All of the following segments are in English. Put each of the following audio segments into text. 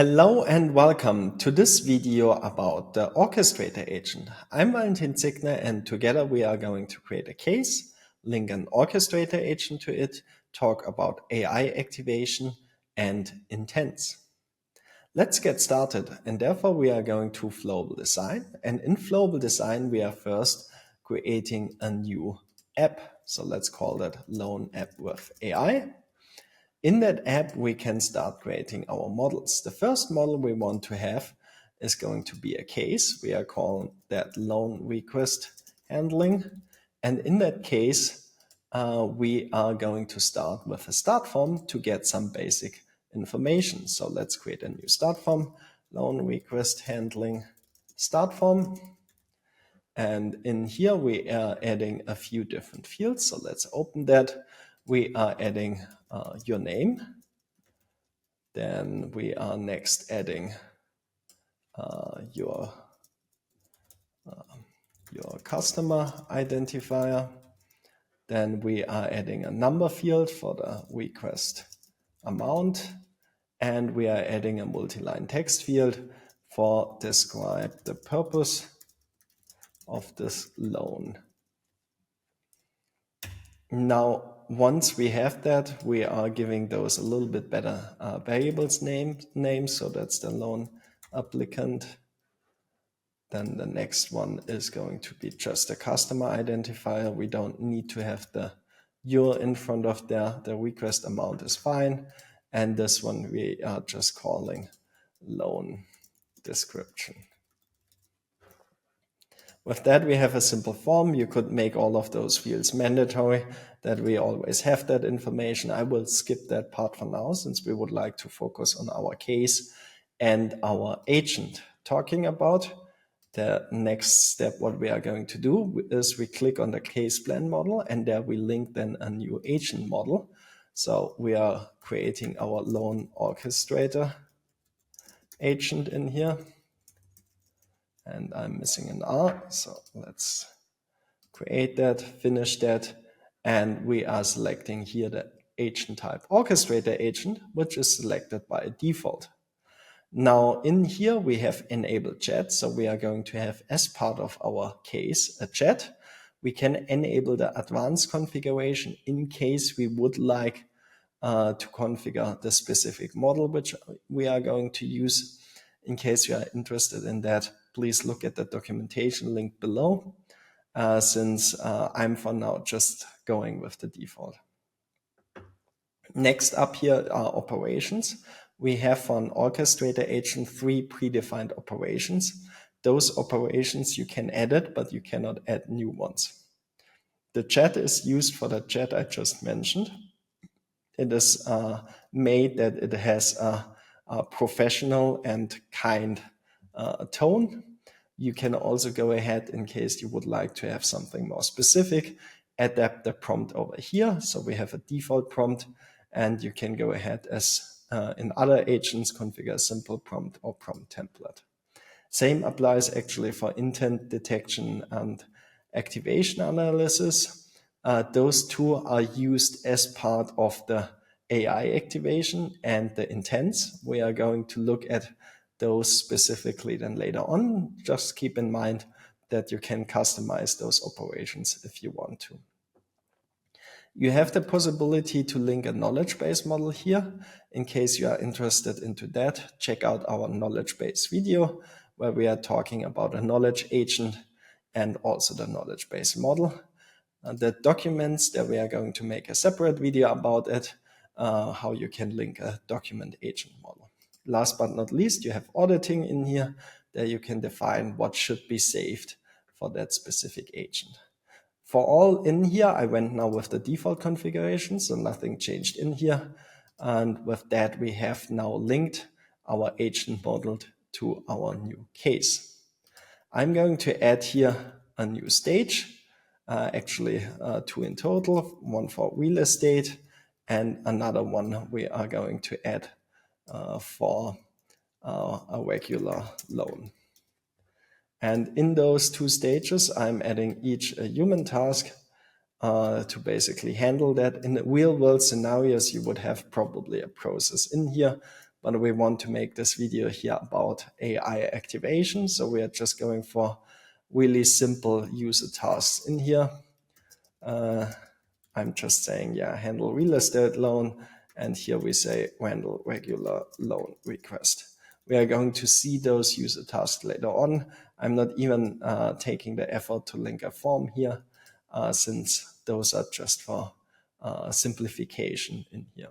Hello and welcome to this video about the Orchestrator Agent. I'm Valentin Ziegner, and together we are going to create a case, link an Orchestrator Agent to it, talk about AI activation and intents. Let's get started, and therefore we are going to Flowable Design, and in Flowable Design we are first creating a new app. So let's call that Loan App with AI. In that app, we can start creating our models. The first model we want to have is going to be a case. We are calling that loan request handling. And in that case, we are going to start with a start form to get some basic information. So let's create a new start form, loan request handling start form. And in here, we are adding a few different fields. So let's open that. We are adding your name. Then we are next adding your customer identifier. Then we are adding a number field for the request amount. And we are adding a multi-line text field for describe the purpose of this loan. Now, once we have that, we are giving those a little bit better variables names. So that's the loan applicant. Then the next one is going to be just a customer identifier. We don't need to have the URL in front of there. The request amount is fine. And this one we are just calling loan description. With that, we have a simple form. You could make all of those fields mandatory, that we always have that information. I will skip that part for now, since we would like to focus on our case and our agent. Talking about the next step, what we are going to do is we click on the case plan model, and there we link then a new agent model. So we are creating our loan orchestrator agent in here. And I'm missing an R, so let's create that, finish that, and we are selecting here the agent type orchestrator agent, which is selected by default. Now in here we have enabled chat, so we are going to have as part of our case a chat. We can enable the advanced configuration in case we would like to configure the specific model which we are going to use. In case you are interested in that, please look at the documentation link below, since I'm for now just going with the default. Next up here are operations. We have for an orchestrator agent 3 predefined operations. Those operations you can edit, but you cannot add new ones. The chat is used for the chat I just mentioned. It is made that it has a professional and kind tone. You can also go ahead, in case you would like to have something more specific, adapt the prompt over here. So we have a default prompt, and you can go ahead as in other agents, configure a simple prompt or prompt template. Same applies actually for intent detection and activation analysis. Those two are used as part of the AI activation and the intents. We are going to look at those specifically then later on. Just keep in mind that you can customize those operations if you want to. You have the possibility to link a knowledge base model here. In case you are interested into that, check out our knowledge base video, where we are talking about a knowledge agent and also the knowledge base model. The documents that we are going to make a separate video about it, how you can link a document agent model. Last but not least, you have auditing in here, that you can define what should be saved for that specific agent. For all in here, I went now with the default configuration, so nothing changed in here. And with that, we have now linked our agent model to our new case. I'm going to add here a new stage, actually 2 in total, one for real estate and another one we are going to add for a regular loan. And in those 2 stages, I'm adding each a human task to basically handle that. In the real world scenarios, you would have probably a process in here but we want to make this video here about AI activation. So we are just going for really simple user tasks in here. I'm just saying, yeah, handle real estate loan. And here we say handle regular loan request. We are going to see those user tasks later on. I'm not even taking the effort to link a form here, since those are just for simplification in here.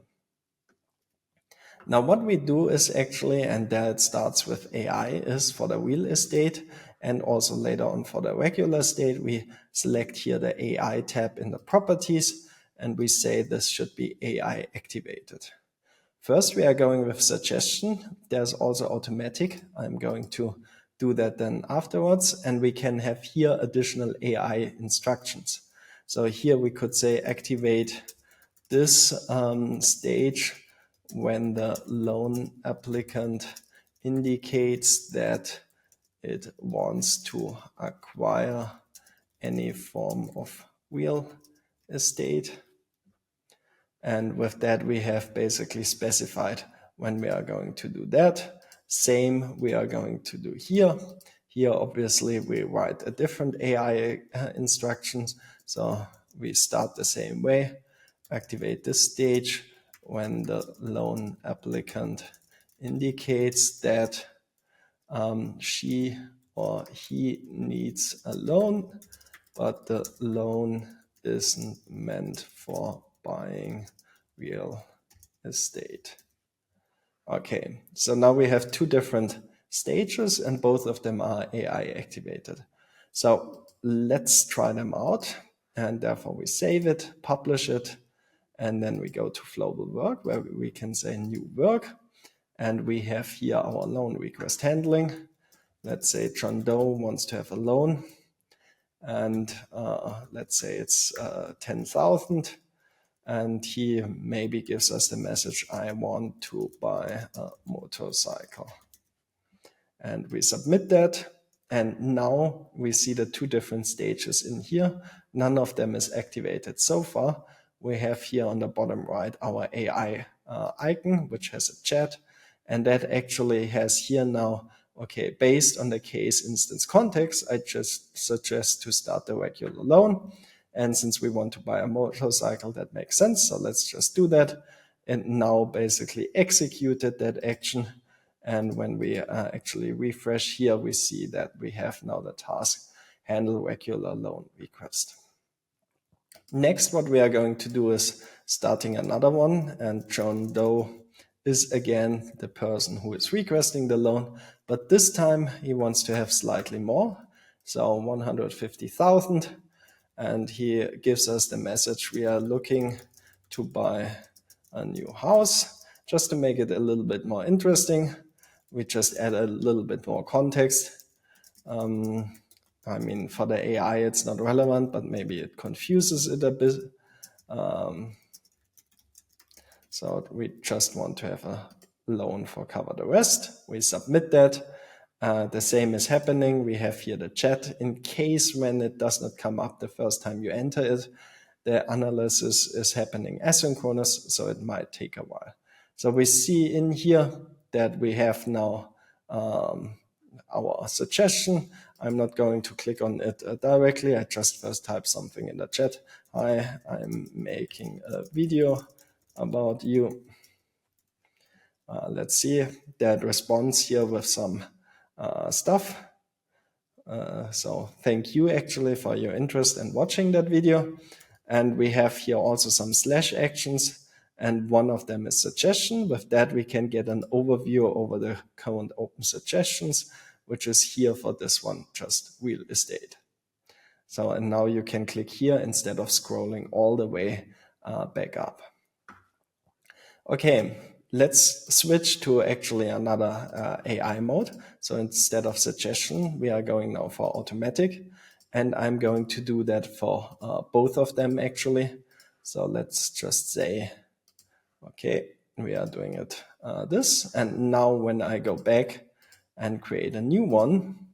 Now, what we do is actually, and there it starts with AI, is for the real estate and also later on for the regular estate, we select here the AI tab in the properties and we say this should be AI activated. First, we are going with suggestion. There's also automatic. I'm going to do that then afterwards. And we can have here additional AI instructions. So here we could say activate this stage when the loan applicant indicates that it wants to acquire any form of real estate. And with that, we have basically specified when we are going to do that. Same we are going to do here. Here, obviously, we write a different AI instructions. So we start the same way. Activate this stage when the loan applicant indicates that she or he needs a loan, but the loan isn't meant for buying real estate. Okay, so now we have two different stages and both of them are AI activated. So let's try them out, and therefore we save it, publish it, and then we go to Flowable Work where we can say new work, and we have here our loan request handling. Let's say John Doe wants to have a loan, and let's say it's 10,000, and he maybe gives us the message, I want to buy a motorcycle. And we submit that, and now we see the two different stages in here. None of them is activated so far. We have here on the bottom right our AI icon, which has a chat, and that actually has here now, okay, based on the case instance context, I just suggest to start the regular loan. And since we want to buy a motorcycle, that makes sense. So let's just do that. And now basically executed that action. And when we actually refresh here, we see that we have now the task handle regular loan request. Next, what we are going to do is starting another one, and John Doe is again the person who is requesting the loan, but this time he wants to have slightly more, so 150,000, and he gives us the message we are looking to buy a new house. Just to make it a little bit more interesting, we just add a little bit more context. I mean, for the AI, it's not relevant, but maybe it confuses it a bit. So we just want to have a loan for cover the rest. We submit that. The same is happening. We have here the chat. In case when it does not come up the first time you enter it, the analysis is happening asynchronous, so it might take a while. So we see in here that we have now our suggestion. I'm not going to click on it directly. I just first type something in the chat. Hi, I'm making a video about you. Let's see that response here with some stuff. So thank you actually for your interest in watching that video. And we have here also some slash actions, and one of them is suggestion. With that, we can get an overview over the current open suggestions, which is here for this one, just real estate. So, and now you can click here instead of scrolling all the way back up. Okay, let's switch to actually another AI mode. So instead of suggestion, we are going now for automatic. And I'm going to do that for both of them actually. So let's just say, okay, we are doing it this. And now when I go back and create a new one,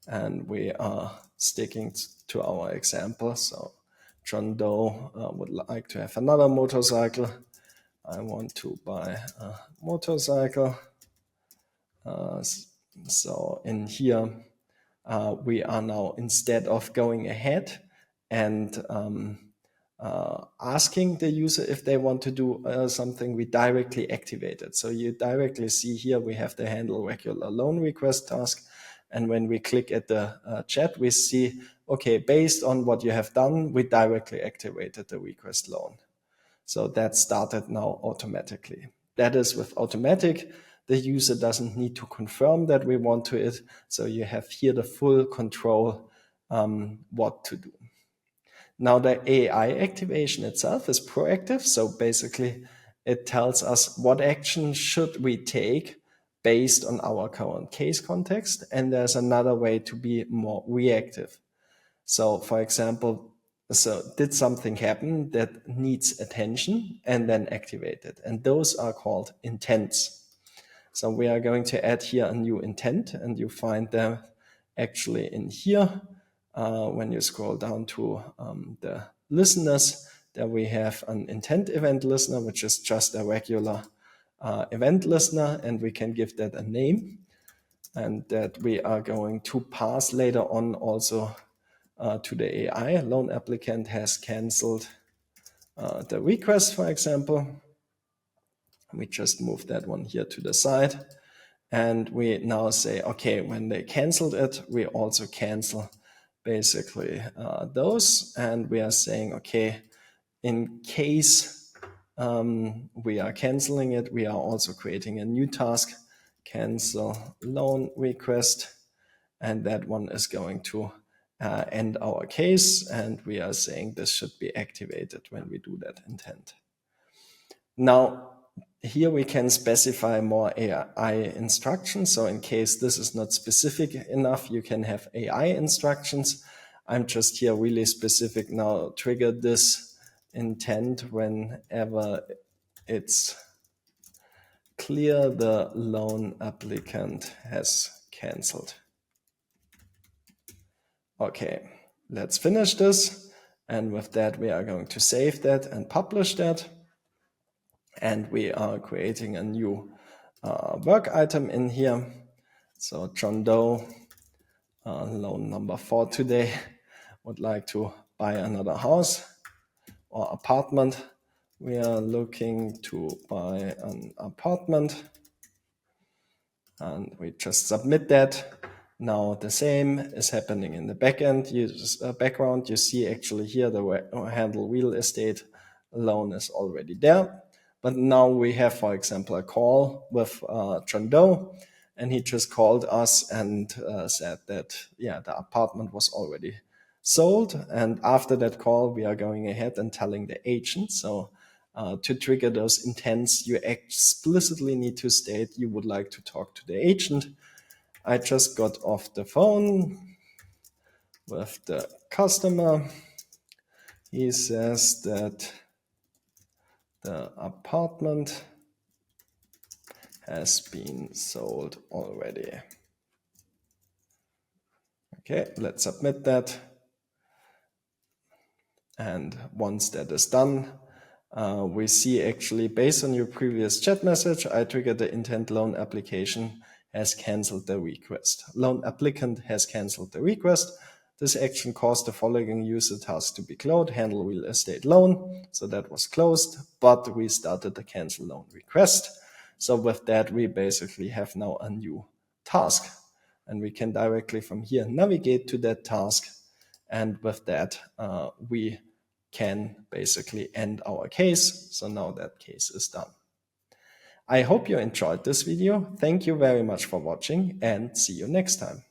and we are sticking to our example. So John Doe would like to have another motorcycle. I want to buy a motorcycle. So in here, we are now, instead of going ahead and asking the user if they want to do something, we directly activate it. So you directly see here we have the handle regular loan request task. And when we click at the chat, we see, okay, based on what you have done, we directly activated the request loan. So that started now automatically. That is with automatic. The user doesn't need to confirm that we want to it. So you have here the full control what to do. Now the AI activation itself is proactive. So basically it tells us what action should we take based on our current case context. And there's another way to be more reactive. So for example, so did something happen that needs attention and then activate it? And those are called intents. So we are going to add here a new intent, and you find them actually in here. When you scroll down to the listeners, there we have an intent event listener, which is just a regular event listener, and we can give that a name, and that we are going to pass later on also to the AI. Loan applicant has canceled the request, for example. We just move that one here to the side. And we now say, okay, when they canceled it, we also cancel basically those. And we are saying, okay, in case we are canceling it, we are also creating a new task, cancel loan request. And that one is going to end our case. And we are saying this should be activated when we do that intent. Now, here we can specify more AI instructions. So in case this is not specific enough, you can have AI instructions. I'm just here really specific now. Trigger this intent whenever it's clear the loan applicant has canceled. Okay, let's finish this. And with that, we are going to save that and publish that. And we are creating a new work item in here. So John Doe, loan number 4 today, would like to buy another house or apartment. We are looking to buy an apartment, and we just submit that. Now the same is happening in the background. You see actually here the handle real estate loan is already there. But now we have, for example, a call with John Doe, and he just called us and said that, yeah, the apartment was already sold. And after that call, we are going ahead and telling the agent. So to trigger those intents, you explicitly need to state you would like to talk to the agent. I just got off the phone with the customer. He says that the apartment has been sold already. Okay, let's submit that. And once that is done, we see actually based on your previous chat message, I triggered the intent loan application has canceled the request. Loan applicant has canceled the request. This action caused the following user task to be closed, handle real estate loan. So that was closed, but we started the cancel loan request. So with that, we basically have now a new task, and we can directly from here navigate to that task. And with that, we can basically end our case. So now that case is done. I hope you enjoyed this video. Thank you very much for watching, and see you next time.